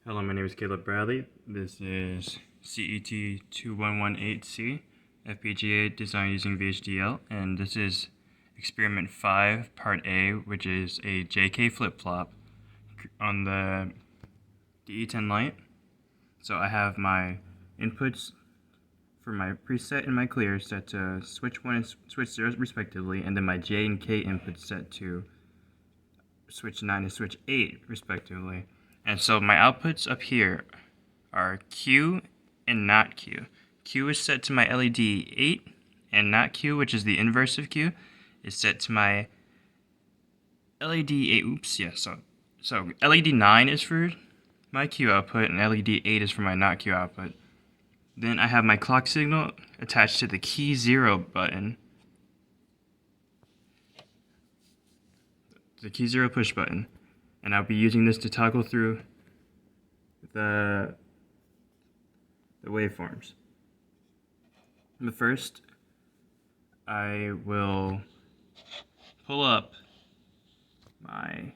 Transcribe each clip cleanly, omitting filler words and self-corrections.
Hello, my name is Caleb Bradley. This is CET 2118C, FPGA design using VHDL, and this is experiment 5, part A, which is a JK flip-flop on the DE10 light. So I have my inputs for my preset and my clear set to switch 1 and switch 0 respectively, and then my J and K inputs set to switch 9 and switch 8 respectively. And so my outputs up here are Q and not Q. Q is set to my LED 8, and not Q, which is the inverse of Q, is set to my LED 8. So LED 9 is for my Q output, and LED 8 is for my not Q output. Then I have my clock signal attached to the key 0 button, the key 0 push button, and I'll be using this to toggle through the waveforms. But first, I will pull up my,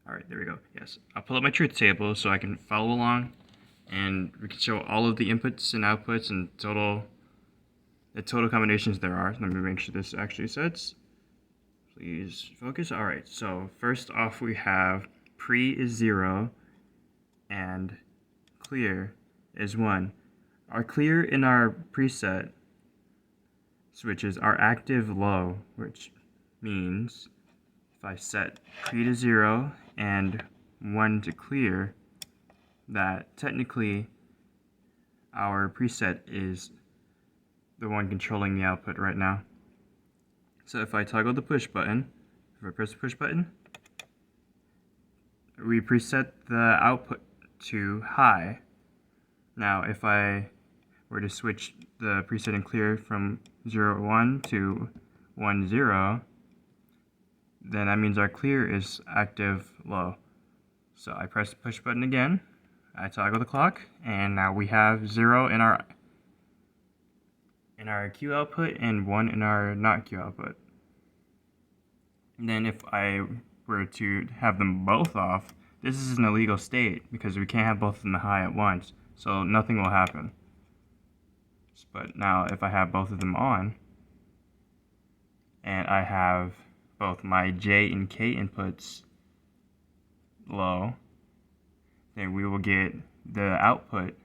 alright, there we go, yes. I'll pull up my truth table so I can follow along, and we can show all of the inputs and outputs and the total combinations there are. Let me make sure this actually sets. Please focus. Alright, so first off we have pre is 0 and clear is 1. Our clear in our preset switches are active low, which means if I set pre to 0 and 1 to clear, that technically our preset is the one controlling the output right now. So if I toggle the push button, if I press the push button, we preset the output to high. Now if I were to switch the preset and clear from 0 1 to 1 0, then that means our clear is active low. So I press the push button again, I toggle the clock, and now we have 0 in our Q output and 1 in our not Q output. And then if I were to have them both off, this is an illegal state because we can't have both of them high at once, so nothing will happen. But now if I have both of them on, and I have both my J and K inputs low, then we will get the output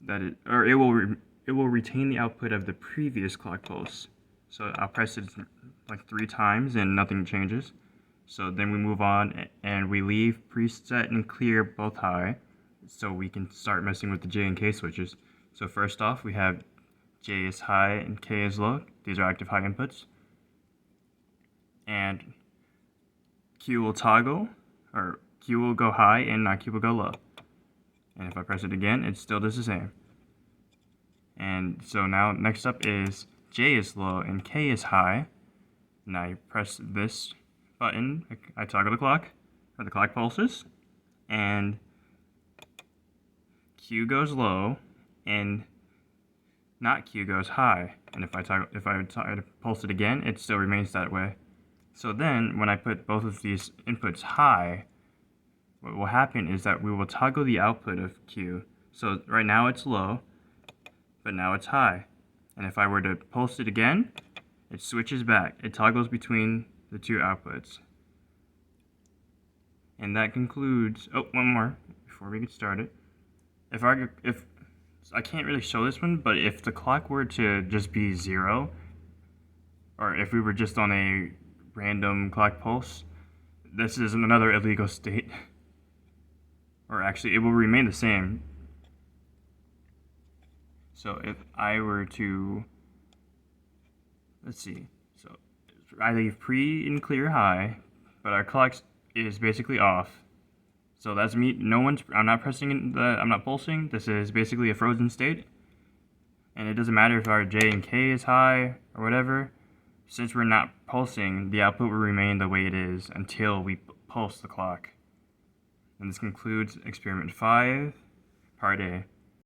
it will retain the output of the previous clock pulse. So I'll press it like 3 times and nothing changes. So then we move on and we leave preset and clear both high, so we can start messing with the J and K switches. So first off, we have J is high and K is low. These are active high inputs. And Q will toggle, or Q will go high and not Q will go low. And if I press it again, it still does the same. And so now next up is J is low and K is high. Now you press this button, I toggle the clock, or the clock pulses, and Q goes low and not Q goes high. And if I pulse it again, it still remains that way. So then when I put both of these inputs high, what will happen is that we will toggle the output of Q. So right now it's low, but now it's high. And if I were to pulse it again, it switches back. It toggles between the two outputs. And that concludes, one more before we get started. If I can't really show this one, but if the clock were to just be 0, or if we were just on a random clock pulse, this is another illegal state. Or actually, it will remain the same. So if I were to, let's see, so I leave pre and clear high, but our clock is basically off. So that's me, I'm not pulsing, this is basically a frozen state. And it doesn't matter if our J and K is high or whatever, since we're not pulsing, the output will remain the way it is until we pulse the clock. And this concludes experiment 5, part A.